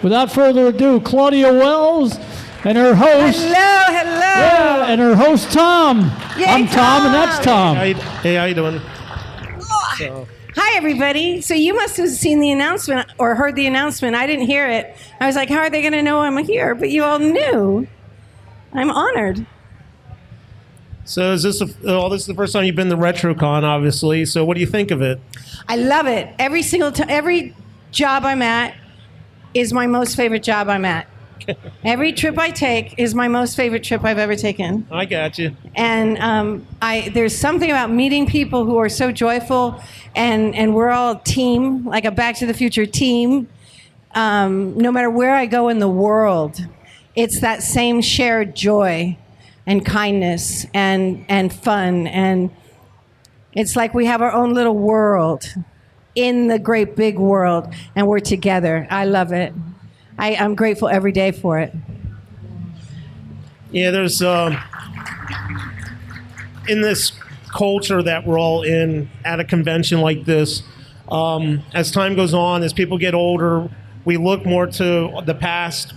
Without further ado, Claudia Wells and her host. Hello. Yeah, and her host, Tom. Yay, I'm Tom, and that's Tom. Hey, how you doing? So. Hi, everybody. So you must have seen the announcement or heard the announcement. I didn't hear it. I was like, how are they going to know I'm here? But you all knew. I'm honored. So is this this is the first time you've been to RetroCon, obviously. So what do you think of it? I love it. Every job I'm at is my most favorite job I'm at. Every trip I take is my most favorite trip I've ever taken. I got you. And there's something about meeting people who are so joyful, and we're all a team, like a Back to the Future team. No matter where I go in the world, it's that same shared joy and kindness and fun. And it's like we have our own little world in the great big world, and we're together. I love it. I'm grateful every day for it. Yeah, there's in this culture that we're all in at a convention like this, as time goes on, as people get older, we look more to the past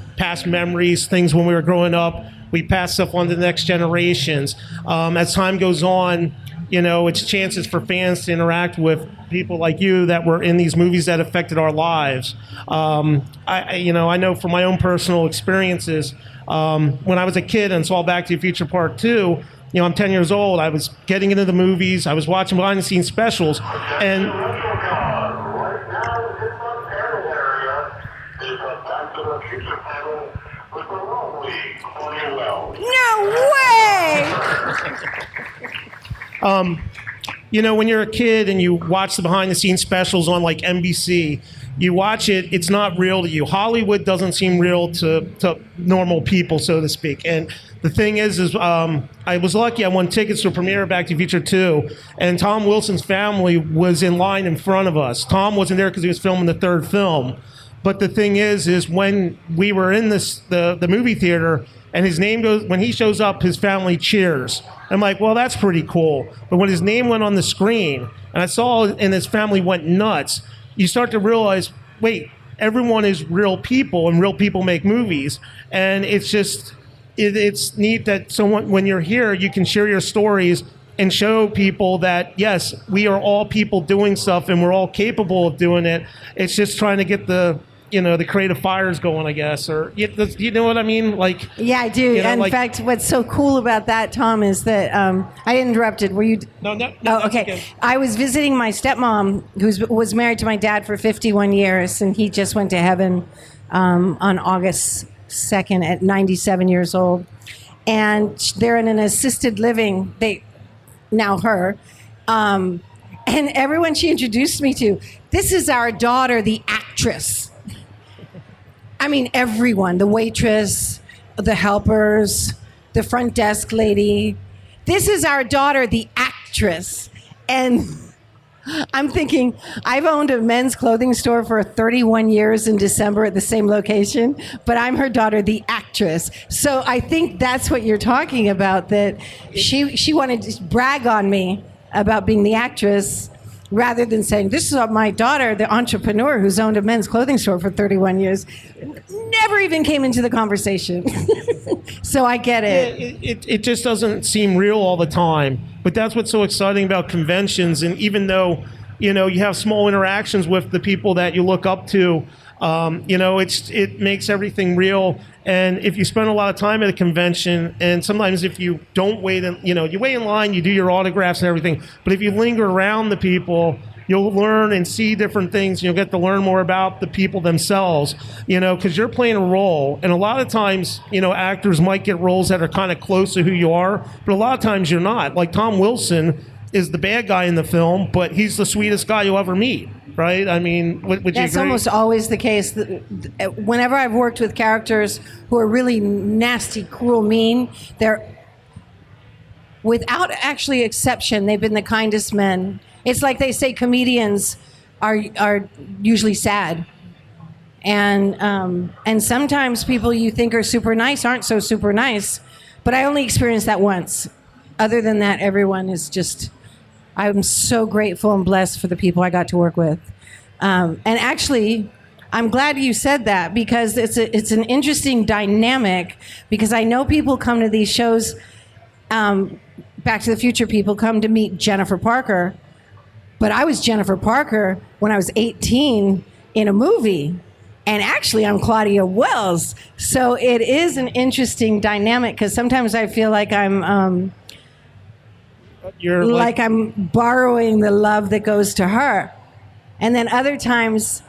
memories, things when we were growing up. We pass stuff on to the next generations. As time goes on, it's chances for fans to interact with people like you that were in these movies that affected our lives. I know from my own personal experiences, when I was a kid and saw Back to the Future Part 2, I'm 10 years old, I was getting into the movies, I was watching behind-the-scenes specials, and... No way! When you're a kid and you watch the behind-the-scenes specials on like NBC, you watch it, it's not real to you. Hollywood doesn't seem real to normal people, so to speak. And the thing is I was lucky. I won tickets to a premiere of Back to the Future 2, and Tom Wilson's family was in line in front of us. Tom wasn't there because he was filming the third film. But the thing is when we were in the movie theater, and his name goes, when he shows up, his family cheers. I'm like, well, that's pretty cool. But when his name went on the screen, and I saw, and his family went nuts, you start to realize, wait, everyone is real people, and real people make movies. And it's just, it's neat that someone, when you're here, you can share your stories and show people that, yes, we are all people doing stuff, and we're all capable of doing it. It's just trying to get the creative fires going, I guess, or you know what I mean? Like, yeah, I do. And in fact, what's so cool about that, Tom, is that I interrupted. Were you? No. Oh, okay. I was visiting my stepmom, who was married to my dad for 51 years, and he just went to heaven on August 2nd at 97 years old, and they're in an assisted living. Her. And everyone she introduced me to, this is our daughter, the actress. I mean, everyone, the waitress, the helpers, the front desk lady. This is our daughter, the actress. And I'm thinking, I've owned a men's clothing store for 31 years in December at the same location, but I'm her daughter, the actress. So I think that's what you're talking about, that she wanted to brag on me about being the actress, rather than saying, this is my daughter, the entrepreneur who's owned a men's clothing store for 31 years. Never even came into the conversation. So I get it. It just doesn't seem real all the time. But that's what's so exciting about conventions. And even though, you have small interactions with the people that you look up to, it makes everything real. And if you spend a lot of time at a convention, and sometimes if you don't wait, you wait in line, you do your autographs and everything. But if you linger around the people, you'll learn and see different things. You'll get to learn more about the people themselves, because you're playing a role. And a lot of times, actors might get roles that are kind of close to who you are, but a lot of times you're not. Like Tom Wilson is the bad guy in the film, but he's the sweetest guy you'll ever meet. Right? I mean, would you agree? That's almost always the case. Whenever I've worked with characters who are really nasty, cruel, mean, they're, without actually exception, they've been the kindest men. It's like they say comedians are usually sad. And sometimes people you think are super nice aren't so super nice. But I only experienced that once. Other than that, everyone is just... I'm so grateful and blessed for the people I got to work with. And actually, I'm glad you said that because it's an interesting dynamic because I know people come to these shows, Back to the Future people come to meet Jennifer Parker, but I was Jennifer Parker when I was 18 in a movie. And actually, I'm Claudia Wells. So it is an interesting dynamic because sometimes I feel like I'm I'm borrowing the love that goes to her. And then other times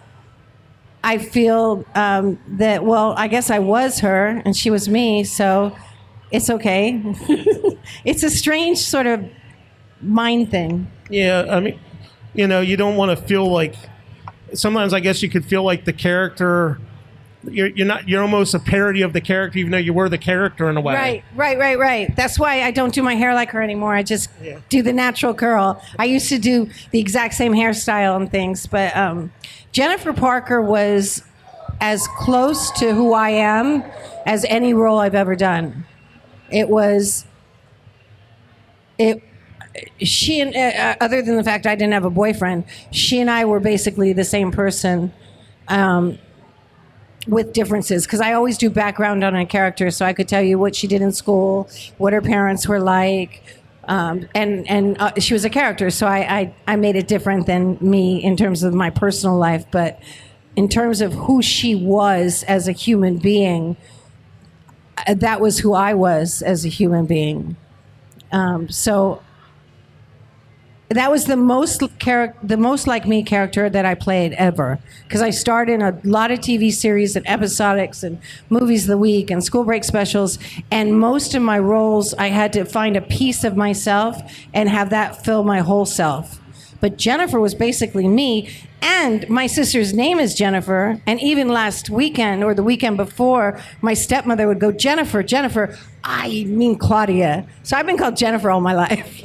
I feel that, well, I guess I was her and she was me. So it's okay. It's a strange sort of mind thing. Yeah, I mean, you don't want to feel like. Sometimes I guess you could feel like the character. You're almost a parody of the character, even though you were the character in a way. Right. That's why I don't do my hair like her anymore. I just do the natural curl. I used to do the exact same hairstyle and things, but Jennifer Parker was as close to who I am as any role I've ever done. She and other than the fact I didn't have a boyfriend, she and I were basically the same person, with differences. Because I always do background on a character, so I could tell you what she did in school, what her parents were like, and she was a character, so I made it different than me in terms of my personal life, but in terms of who she was as a human being, that was who I was as a human being. So. That was the most like me character that I played ever. Because I starred in a lot of TV series and episodics and movies of the week and school break specials. And most of my roles, I had to find a piece of myself and have that fill my whole self. But Jennifer was basically me. And my sister's name is Jennifer. And even last weekend or the weekend before, my stepmother would go, Jennifer, I mean Claudia. So I've been called Jennifer all my life.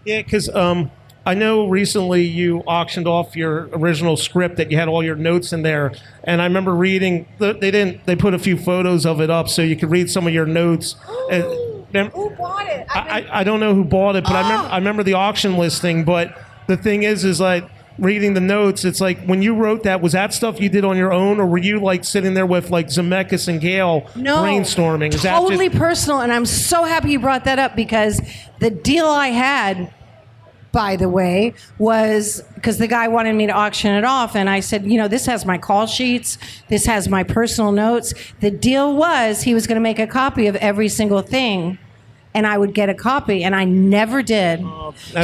Yeah, because I know recently you auctioned off your original script that you had all your notes in there, and I remember reading. They put a few photos of it up so you could read some of your notes. Who bought it? I don't know who bought it, but I remember the auction listing. But the thing is like reading the notes. It's like when you wrote that, was that stuff you did on your own, or were you like sitting there with like Zemeckis and Gail brainstorming? Is totally personal, and I'm so happy you brought that up because the deal I had, by the way, was because the guy wanted me to auction it off, and I said, this has my call sheets, this has my personal notes. The deal was he was going to make a copy of every single thing, and I would get a copy, and I never did.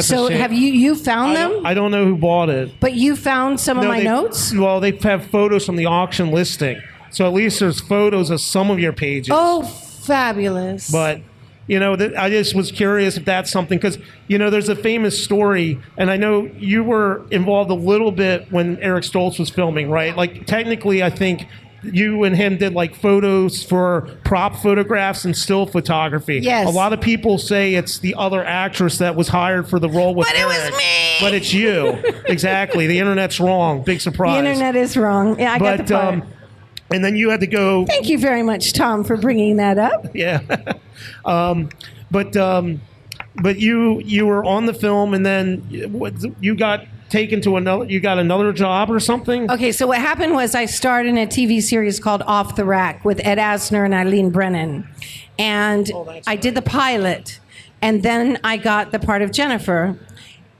So have you found them? I don't know who bought it. But you found some of my notes? Well, they have photos from the auction listing, so at least there's photos of some of your pages. Oh, fabulous. But I just was curious if that's something, because, there's a famous story, and I know you were involved a little bit when Eric Stoltz was filming, right? Like, technically, I think you and him did, like, photos for prop photographs and still photography. Yes. A lot of people say it's the other actress that was hired for the role with Eric. But it was me! But it's you. Exactly. The internet's wrong. Big surprise. The internet is wrong. Yeah, I got the part. And then you had to go... Thank you very much, Tom, for bringing that up. Yeah. But you were on the film, and then you got taken to another job or something? Okay, so what happened was I starred in a TV series called Off the Rack with Ed Asner and Eileen Brennan. And I did the pilot, and then I got the part of Jennifer.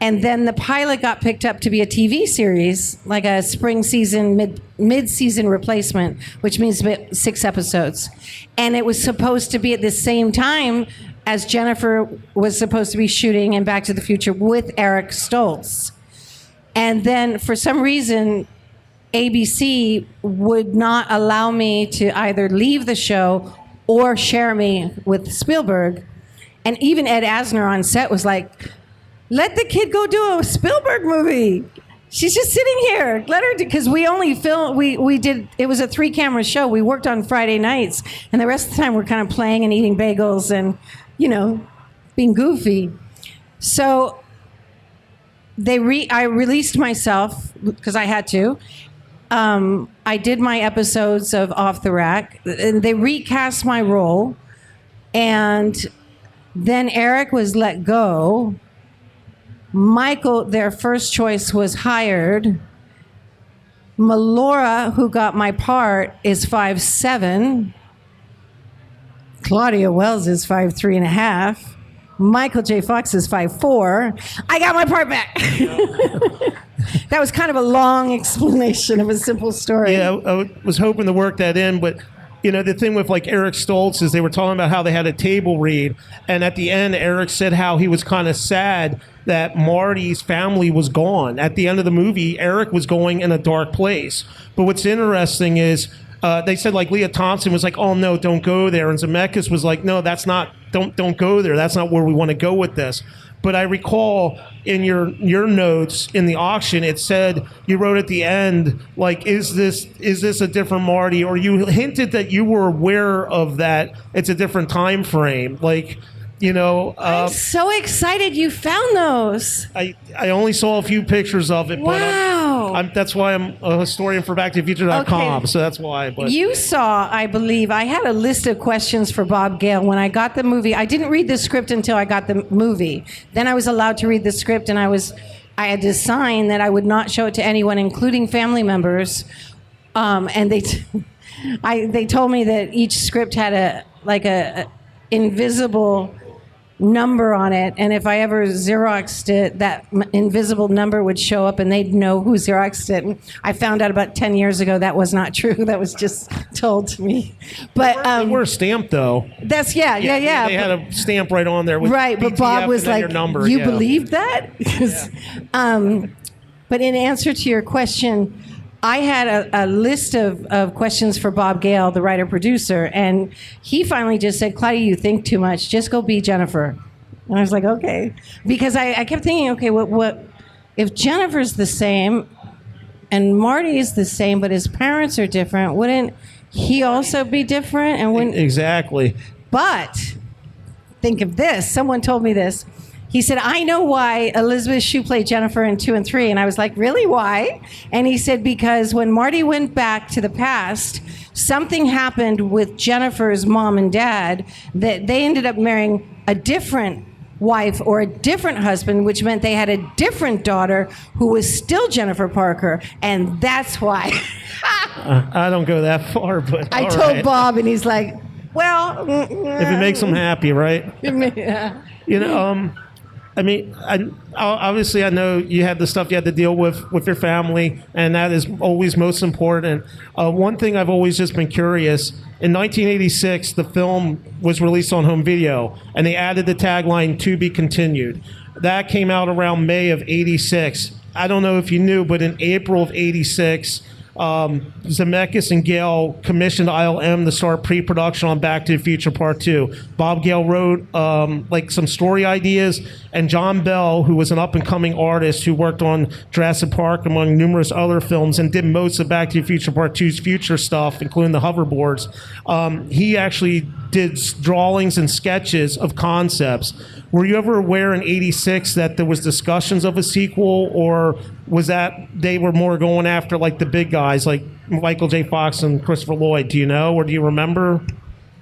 And then the pilot got picked up to be a TV series, like a spring season, mid-season replacement, which means 6 episodes. And it was supposed to be at the same time as Jennifer was supposed to be shooting in Back to the Future with Eric Stoltz. And then for some reason, ABC would not allow me to either leave the show or share me with Spielberg. And even Ed Asner on set was like, let the kid go do a Spielberg movie. She's just sitting here. Let her do, because we only filmed, we did, it was a 3-camera show. We worked on Friday nights, and the rest of the time we're kind of playing and eating bagels and, being goofy. So I released myself because I had to. I did my episodes of Off the Rack, and they recast my role, and then Eric was let go. Michael, their first choice, was hired. Melora, who got my part, is 5'7". Claudia Wells is 5'3.5". Michael J. Fox is 5'4". I got my part back. That was kind of a long explanation of a simple story. Yeah, I was hoping to work that in, but the thing with like Eric Stoltz is they were talking about how they had a table read, and at the end, Eric said how he was kind of sad that Marty's family was gone. At the end of the movie, Eric was going in a dark place. But what's interesting is they said like Leah Thompson was like, "Oh no, don't go there," and Zemeckis was like, "No, that's not. Don't go there. That's not where we want to go with this." But I recall in your notes in the auction, it said you wrote at the end, like, is this a different Marty? Or you hinted that you were aware of that it's a different time frame. Like, I'm so excited you found those. I only saw a few pictures of it. Wow. But that's why I'm a historian for BackToTheFuture.com. Okay. So that's why. But You saw, I believe, I had a list of questions for Bob Gale when I got the movie. I didn't read the script until I got the movie. Then I was allowed to read the script, and I had to sign that I would not show it to anyone, including family members. And they told me that each script had a invisible number on it, and if I ever Xeroxed it, that invisible number would show up and they'd know who Xeroxed it. And I found out about 10 years ago that was not true. That was just told to me. But they were stamped though. That's yeah. They had a stamp right on there with right, but BTF Bob was and then like, your number. "You Yeah. believed that?" But in answer to your question, I had a list of questions for Bob Gale, the writer-producer, and he finally just said, "Claudia, you think too much. Just go be Jennifer." And I was like, okay. Because I kept thinking, okay, what if Jennifer's the same and Marty is the same, but his parents are different, wouldn't he also be different? And wouldn't Exactly. But think of this. Someone told me this. He said, "I know why Elizabeth Shue played Jennifer in 2 and 3. And I was like, "Really? Why?" And he said, "Because when Marty went back to the past, something happened with Jennifer's mom and dad that they ended up marrying a different wife or a different husband, which meant they had a different daughter who was still Jennifer Parker. And that's why." I don't go that far, but I all told right. Bob, and he's like, "Well, If it makes them happy, right? yeah." I mean, obviously, I know you had the stuff you had to deal with your family, and that is always most important. One thing I've always just been curious, in 1986, the film was released on home video, and they added the tagline, "To be continued." That came out around May of 86. I don't know if you knew, but in April of 86, Zemeckis and Gale commissioned ILM to start pre-production on Back to the Future Part 2. Bob Gale wrote like some story ideas, and John Bell, who was an up-and-coming artist who worked on Jurassic Park among numerous other films and did most of Back to the Future Part 2's future stuff, including the hoverboards, he actually did drawings and sketches of concepts. Were you ever aware in 86 that there was discussions of a sequel, or was that they were more going after like the big guys like Michael J. Fox and Christopher Lloyd? Do you know, or do you remember?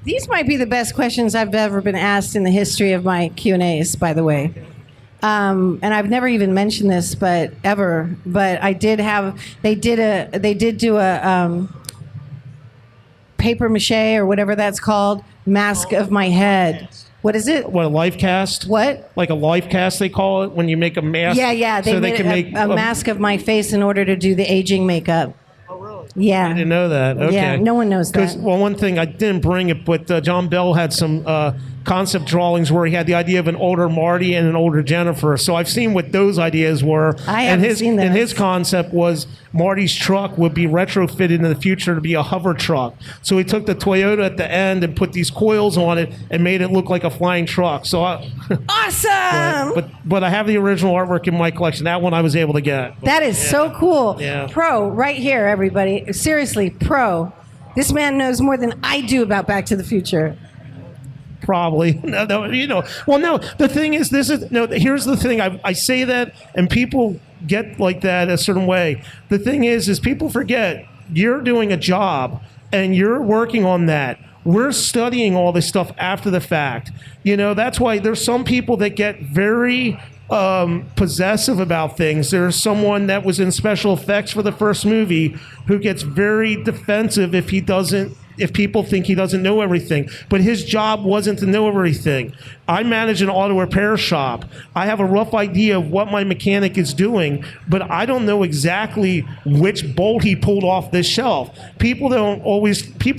These might be the best questions I've ever been asked in the history of my Q&As, by the way. And I've never even mentioned this, but I did have, they did do a paper mache or whatever that's called, mask of my head. What is it? What, a life cast? What? Like a life cast, they call it, when you make a mask? Yeah. They made a mask of my face in order to do the aging makeup. Oh, really? Yeah. I didn't know that. Okay. Yeah, no one knows that. Well, one thing, I didn't bring it, but John Bell had some concept drawings where he had the idea of an older Marty and an older Jennifer. So I've seen what those ideas were. I haven't seen those. And his concept was Marty's truck would be retrofitted in the future to be a hover truck. So he took the Toyota at the end and put these coils on it and made it look like a flying truck. So Awesome! but I have the original artwork in my collection. That one I was able to get. That is so cool. Yeah. Pro, right here, everybody. Seriously, pro. This man knows more than I do about Back to the Future. Probably. No, Well, no, the thing is, here's the thing. I say that, and people get like that a certain way. The thing is people forget you're doing a job, and you're working on that. We're studying all this stuff after the fact. That's why there's some people that get very possessive about things. There's someone that was in special effects for the first movie who gets very defensive if people think he doesn't know everything. But his job wasn't to know everything. I manage an auto repair shop. I have a rough idea of what my mechanic is doing, but I don't know exactly which bolt he pulled off this shelf. People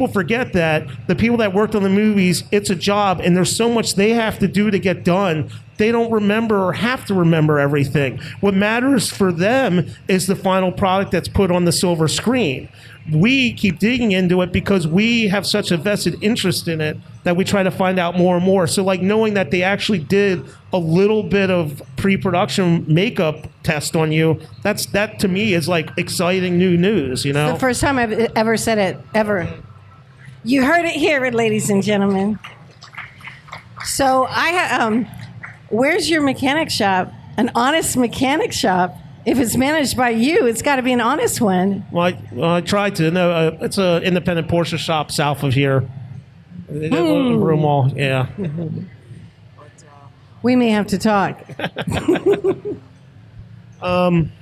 forget that the people that worked on the movies, it's a job, and there's so much they have to do to get done. They don't remember or have to remember everything. What matters for them is the final product that's put on the silver screen. We keep digging into it because we have such a vested interest in it that we try to find out more and more. So like knowing that they actually did a little bit of pre-production makeup test on you, that to me is like exciting new news, you know? It's the first time I've ever said it, ever. You heard it here, ladies and gentlemen. So where's your mechanic shop? An honest mechanic shop. If it's managed by you, it's got to be an honest one. Well, I tried to. No, it's an independent Porsche shop south of here. Room all, yeah. We may have to talk. I'm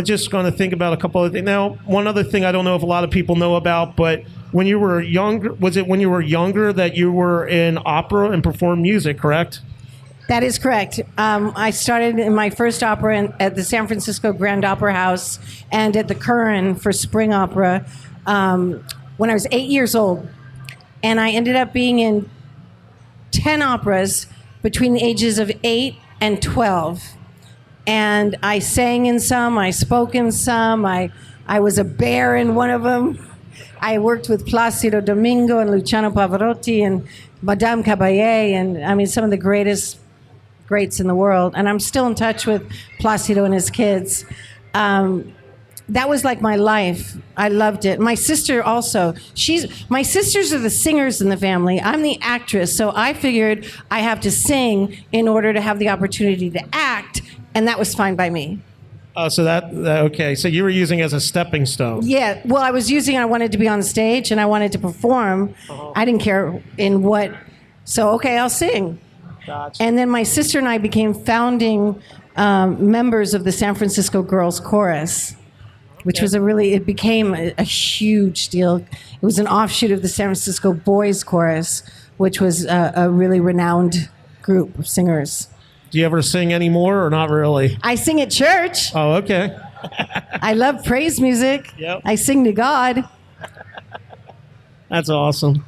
just going to think about a couple of things. Now, one other thing I don't know if a lot of people know about, but when you were younger, was it when you were younger that you were in opera and performed music, correct? That is correct. I started in my first opera at the San Francisco Grand Opera House and at the Curran for Spring Opera when I was 8 years old. And I ended up being in 10 operas between the ages of 8 and 12. And I sang in some, I spoke in some, I was a bear in one of them. I worked with Placido Domingo and Luciano Pavarotti and Madame Caballé and, I mean, some of the greats in the world. And I'm still in touch with Placido and his kids. That was like my life. I loved it. My sister also. My sisters are the singers in the family. I'm the actress. So I figured I have to sing in order to have the opportunity to act. And that was fine by me. So okay. So you were using it as a stepping stone. Yeah. Well, I wanted to be on stage and I wanted to perform. I didn't care in what. So, okay, I'll sing. Gotcha. And then my sister and I became founding members of the San Francisco Girls Chorus, which was it became a huge deal. It was an offshoot of the San Francisco Boys Chorus, which was a really renowned group of singers. Do you ever sing anymore or not really? I sing at church. Oh, okay. I love praise music. Yep. I sing to God. That's awesome.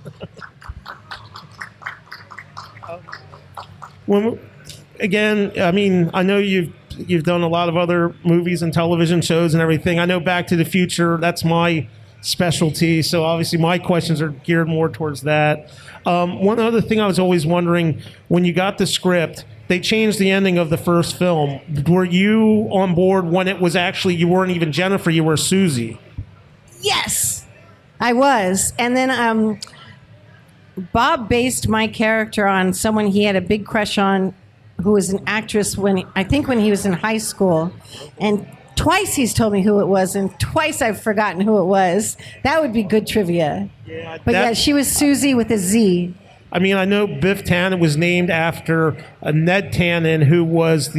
Again, I mean, I know you've done a lot of other movies and television shows and everything. I know Back to the Future, that's my specialty, so obviously my questions are geared more towards that. One other thing I was always wondering, when you got the script, they changed the ending of the first film. Were you on board when it was actually, you weren't even Jennifer, you were Susie? Yes, I was. And then Bob based my character on someone he had a big crush on, who was an actress when he was in high school. And twice he's told me who it was, and twice I've forgotten who it was. That would be good trivia. Yeah, but she was Susie with a Z. I mean, I know Biff Tannen was named after Ned Tannen, who was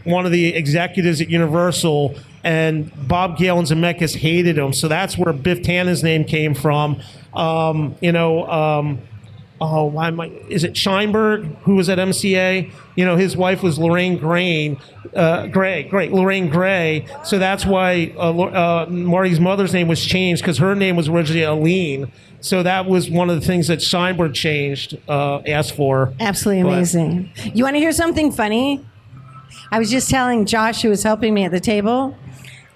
one of the executives at Universal, and Bob Gale and Zemeckis hated him. So that's where Biff Tannen's name came from. Is it Scheinberg, who was at MCA? You know, his wife was Lorraine Gray. Lorraine Gray. So that's why Marty's mother's name was changed, because her name was originally Aline. So that was one of the things that Scheinberg asked for. Absolutely amazing. You want to hear something funny? I was just telling Josh, who was helping me at the table,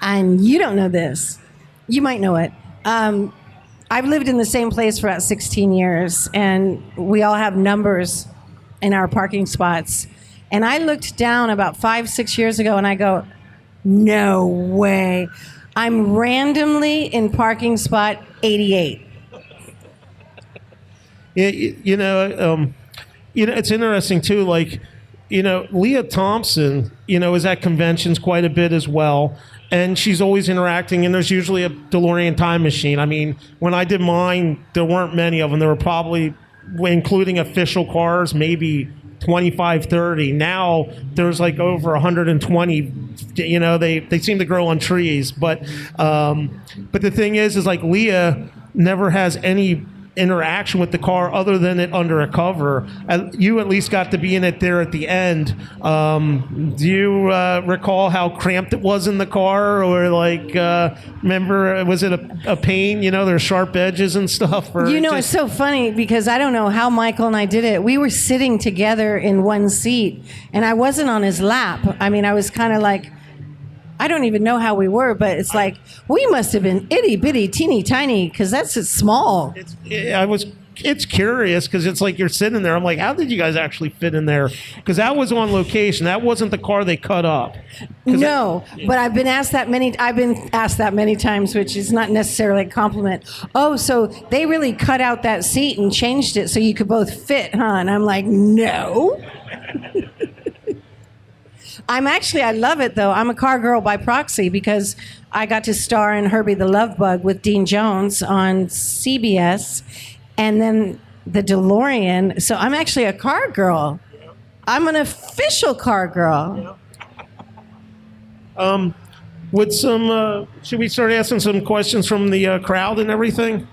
and you don't know this. You might know it. I've lived in the same place for about 16 years, and we all have numbers in our parking spots. And I looked down about 5-6 years ago, and I go, no way. I'm randomly in parking spot 88. It's interesting, too, like, Leah Thompson, is at conventions quite a bit as well. And she's always interacting, and there's usually a DeLorean time machine. I mean, when I did mine, there weren't many of them. There were probably, including official cars, maybe 25, 30. Now there's like over 120. You know, they seem to grow on trees. But the thing is like Leah never has any interaction with the car other than it under a cover. You at least got to be in it there at the end. Do you recall how cramped it was in the car, or like remember, was it a pain? You know, there's sharp edges and stuff. Or it's so funny because I don't know how Michael and I did it. We were sitting together in one seat, and I wasn't on his lap. I mean, I was kind of like, I don't even know how we were, but it's like we must have been itty bitty, teeny tiny, because that's small. It's curious because it's like you're sitting there. I'm like, how did you guys actually fit in there? Because that was on location. That wasn't the car they cut up. No, but I've been asked that many times, which is not necessarily a compliment. Oh, so they really cut out that seat and changed it so you could both fit, huh? And I'm like, no. I love it though. I'm a car girl by proxy because I got to star in Herbie the Love Bug with Dean Jones on CBS, and then the DeLorean. So I'm actually a car girl. I'm an official car girl. Should we start asking some questions from the crowd and everything?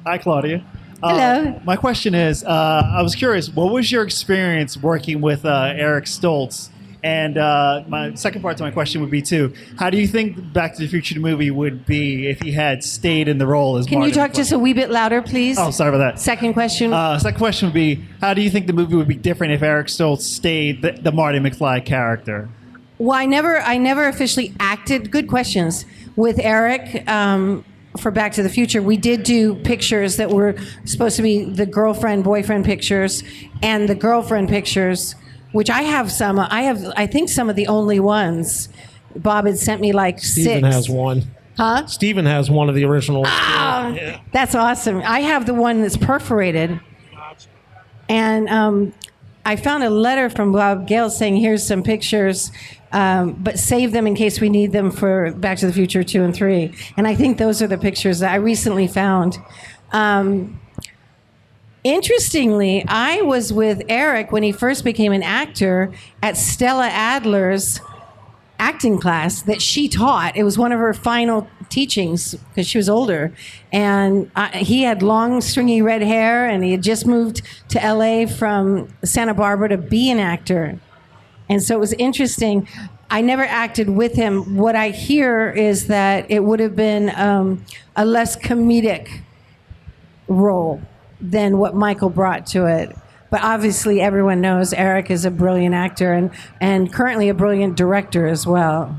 Hi, Claudia. Hello. My question is, I was curious, what was your experience working with Eric Stoltz? And my second part to my question would be, too, how do you think Back to the Future the movie would be if he had stayed in the role as Marty? Can you talk just a wee bit louder, please? Oh, sorry about that. Second question. Second question would be, how do you think the movie would be different if Eric Stoltz stayed the Marty McFly character? Well, I never officially acted. Good questions. With Eric, for Back to the Future, we did do pictures that were supposed to be the girlfriend-boyfriend pictures and the girlfriend pictures, which I have some. I think some of the only ones. Bob had sent me like Steven 6. has one. Huh? Steven has one of the originals. Yeah. That's awesome. I have the one that's perforated. And I found a letter from Bob Gale saying, here's some pictures, but save them in case we need them for Back to the Future 2 and 3. And I think those are the pictures that I recently found. Interestingly, I was with Eric when he first became an actor at Stella Adler's acting class that she taught. It was one of her final teachings because she was older. And he had long, stringy red hair, and he had just moved to LA from Santa Barbara to be an actor. And so it was interesting. I never acted with him. What I hear is that it would have been a less comedic role than what Michael brought to it. But obviously everyone knows Eric is a brilliant actor and currently a brilliant director as well.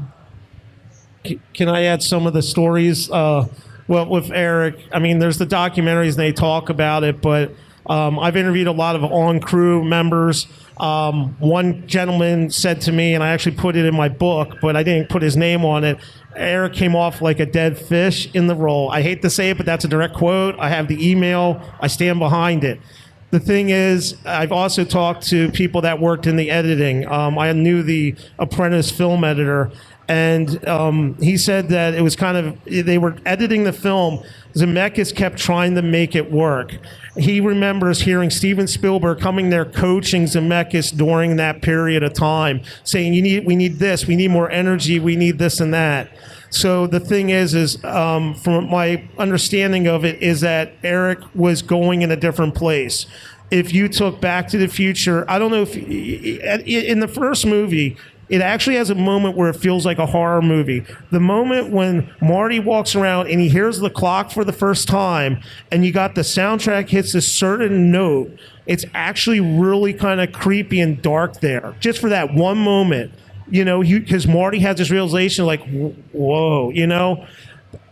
Can I add some of the stories? Well, with Eric, I mean, there's the documentaries and they talk about it, but I've interviewed a lot of on-crew members. One gentleman said to me, and I actually put it in my book, but I didn't put his name on it, Eric came off like a dead fish in the role. I hate to say it, but that's a direct quote. I have the email. I stand behind it. The thing is, I've also talked to people that worked in the editing. I knew the apprentice film editor, and he said that it was kind of, they were editing the film. Zemeckis kept trying to make it work. He remembers hearing Steven Spielberg coming there coaching Zemeckis during that period of time, saying, we need this, we need more energy, we need this and that. So the thing is from my understanding of it, is that Eric was going in a different place. If you took Back to the Future, I don't know if, in the first movie, it actually has a moment where it feels like a horror movie. The moment when Marty walks around and he hears the clock for the first time, and you got the soundtrack hits a certain note, it's actually really kind of creepy and dark there, just for that one moment. You know, because Marty has this realization like, whoa, you know?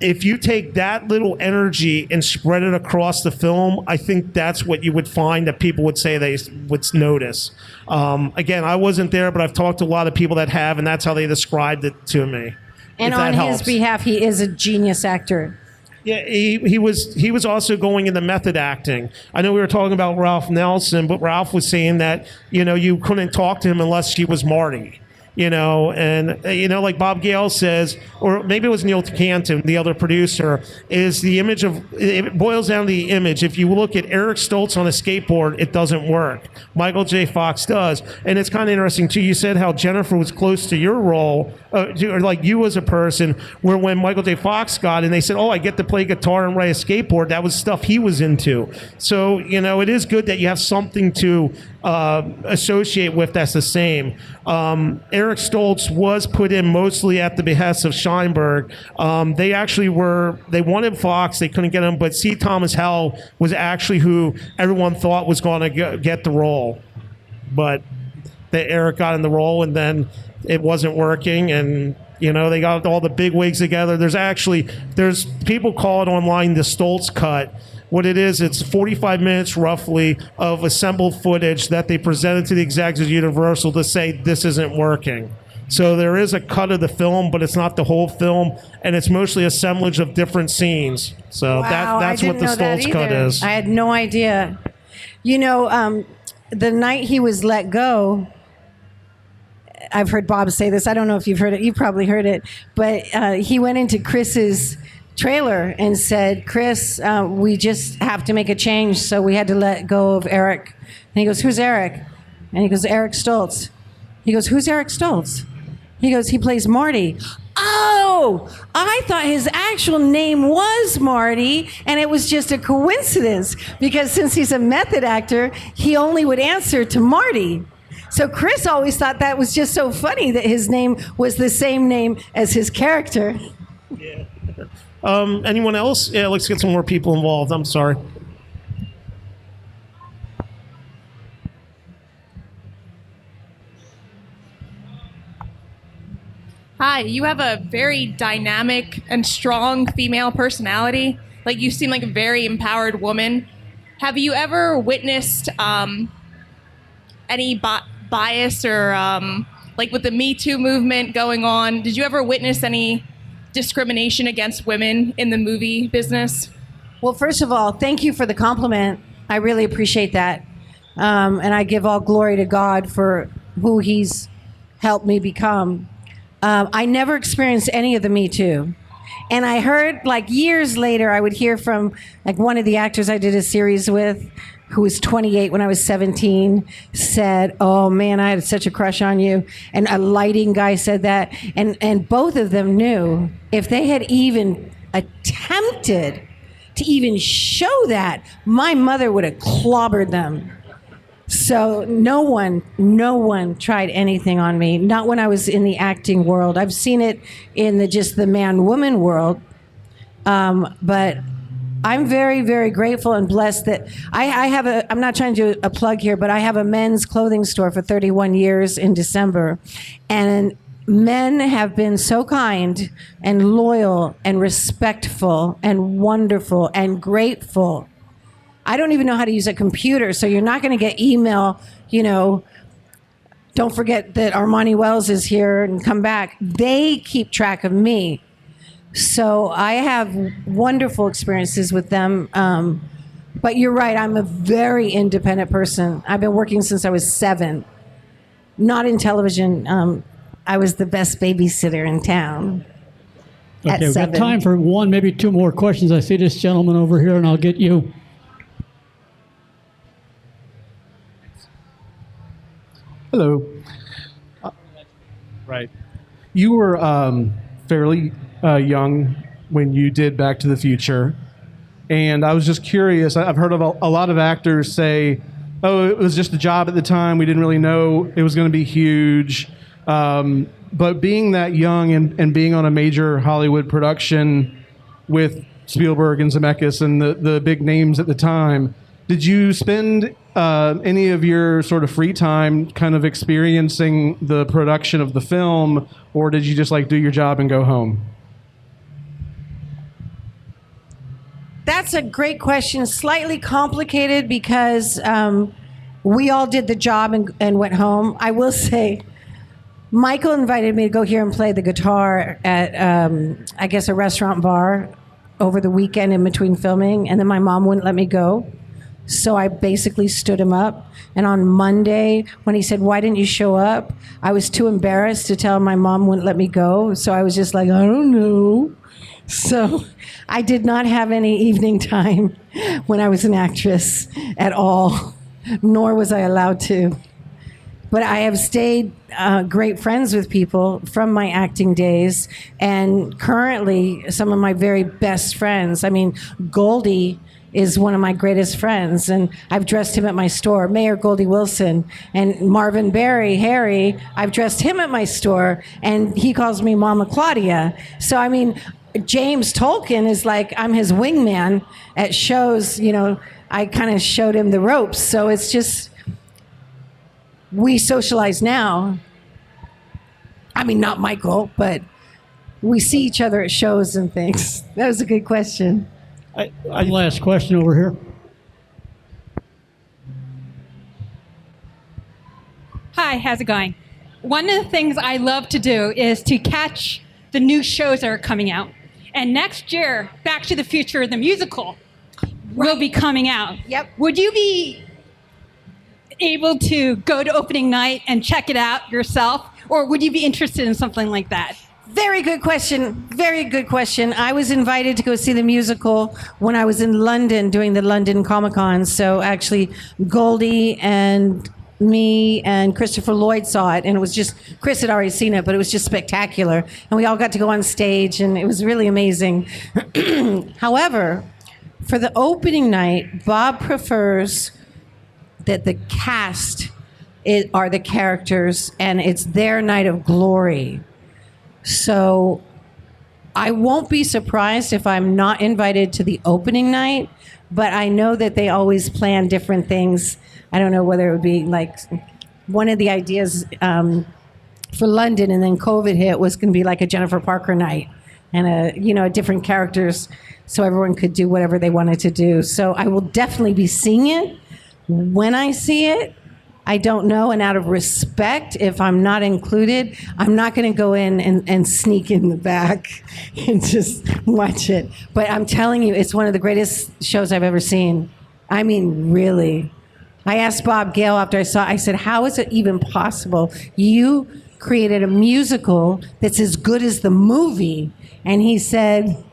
If you take that little energy and spread it across the film, I think that's what you would find that people would say they would notice. Again, I wasn't there, but I've talked to a lot of people that have, and that's how they described it to me. And on his behalf, he is a genius actor. Yeah, he was also going into method acting. I know we were talking about Ralph Nelson, but Ralph was saying that, you know, you couldn't talk to him unless she was Marty. and like Bob Gale says, or maybe it was Neil Canton, the other producer, is the image of, it boils down to the image. If you look at Eric Stoltz on a skateboard, it doesn't work. Michael J. Fox does. And it's kind of interesting too, you said how Jennifer was close to your role, or like you as a person, where when Michael J. Fox got and they said, oh, I get to play guitar and ride a skateboard, that was stuff he was into. So, it is good that you have something to associate with that's the same. Eric Stoltz was put in mostly at the behest of Sheinberg. They wanted Fox, they couldn't get him, but C. Thomas Howell was actually who everyone thought was going to get the role. But Eric got in the role, and then it wasn't working, and they got all the big wigs together. There's people call it online the Stoltz cut. What it is, it's 45 minutes roughly of assembled footage that they presented to the execs of Universal to say this isn't working. So there is a cut of the film, but it's not the whole film, and it's mostly assemblage of different scenes. So Wow, that's what the Stoltz cut is. I had no idea. The night he was let go, I've heard Bob say this. I don't know if you've heard it. You probably heard it. But he went into Chris's trailer and said, Chris, we just have to make a change, so we had to let go of Eric. And he goes, who's Eric? And he goes, Eric Stoltz. He goes, who's Eric Stoltz? He goes, he plays Marty. Oh, I thought his actual name was Marty, and it was just a coincidence, because since he's a method actor, he only would answer to Marty. So Chris always thought that was just so funny that his name was the same name as his character. Yeah. Anyone else? Yeah, let's get some more people involved. I'm sorry. Hi, you have a very dynamic and strong female personality. Like, you seem like a very empowered woman. Have you ever witnessed any bias or, like with the Me Too movement going on, did you ever witness any discrimination against women in the movie business? Well, first of all, thank you for the compliment. I really appreciate that. And I give all glory to God for who he's helped me become. I never experienced any of the Me Too. And I heard, like, years later, I would hear from, like, one of the actors I did a series with, who was 28 when I was 17, said, oh man, I had such a crush on you. And a lighting guy said that. And both of them knew if they had even attempted to even show that, my mother would have clobbered them. So no one tried anything on me. Not when I was in the acting world. I've seen it in the man-woman world. But I'm very, very grateful and blessed that I have I'm not trying to do a plug here, but I have a men's clothing store for 31 years in December. And men have been so kind and loyal and respectful and wonderful and grateful. I don't even know how to use a computer, so you're not going to get email, don't forget that Armani Wells is here and come back. They keep track of me. So I have wonderful experiences with them. But you're right, I'm a very independent person. I've been working since I was 7. Not in television. I was the best babysitter in town. Okay, we've got 7. time for one, maybe 2 more questions. I see this gentleman over here, and I'll get you. Hello. Right. You were fairly young when you did Back to the Future. And I was just curious. I've heard of a lot of actors say, oh, it was just a job at the time. We didn't really know it was going to be huge. But being that young and being on a major Hollywood production with Spielberg and Zemeckis and the big names at the time, did you spend any of your sort of free time kind of experiencing the production of the film, or did you just like do your job and go home? That's a great question. Slightly complicated because we all did the job and went home. I will say, Michael invited me to go here and play the guitar at, I guess, a restaurant bar over the weekend in between filming, and then my mom wouldn't let me go. So I basically stood him up. And on Monday, when he said, "Why didn't you show up?" I was too embarrassed to tell him my mom wouldn't let me go. So I was just like, I don't know. So I did not have any evening time when I was an actress at all, nor was I allowed to. But I have stayed great friends with people from my acting days, and currently some of my very best friends. I mean, Goldie is one of my greatest friends, and I've dressed him at my store. Mayor Goldie Wilson. And Marvin Berry, Harry, I've dressed him at my store, and he calls me Mama Claudia. So, I mean, James Tolkien is like, I'm his wingman at shows. You know, I kind of showed him the ropes. So it's just, we socialize now. I mean, not Michael, but we see each other at shows and things. That was a good question. Last question over here. Hi, how's it going? One of the things I love to do is to catch the new shows that are coming out. And next year, Back to the Future, the musical, will be coming out. Yep. Would you be able to go to opening night and check it out yourself? Or would you be interested in something like that? Very good question. Very good question. I was invited to go see the musical when I was in London doing the London Comic-Con. So actually, Goldie and me and Christopher Lloyd saw it, and it was just, Chris had already seen it, but it was just spectacular. And we all got to go on stage, and it was really amazing. However, for the opening night, Bob prefers that the cast are the characters, and it's their night of glory. So I won't be surprised if I'm not invited to the opening night, but I know that they always plan different things. I don't know whether it would be like one of the ideas for London, and then COVID hit, was going to be like a Jennifer Parker night and different characters, so everyone could do whatever they wanted to do. So I will definitely be seeing it. When I see it, I don't know, and out of respect, if I'm not included, I'm not going to go in and sneak in the back and just watch it. But I'm telling you, it's one of the greatest shows I've ever seen. I mean, really. I asked Bob Gale after I saw it, I said, how is it even possible? You created a musical that's as good as the movie. And he said,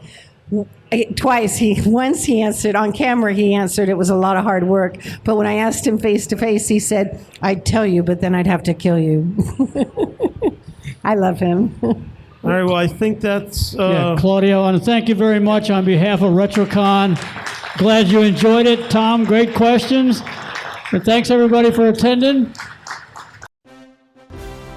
twice. Once he answered on camera. He answered it was a lot of hard work. But when I asked him face to face, he said, "I'd tell you, but then I'd have to kill you." I love him. All right. Well, I think that's. Claudia, I want to thank you very much on behalf of RetroCon. Glad you enjoyed it, Tom. Great questions. And thanks everybody for attending.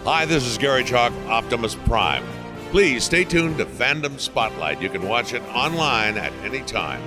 Hi, this is Gary Chalk, Optimus Prime. Please stay tuned to Fandom Spotlight. You can watch it online at any time.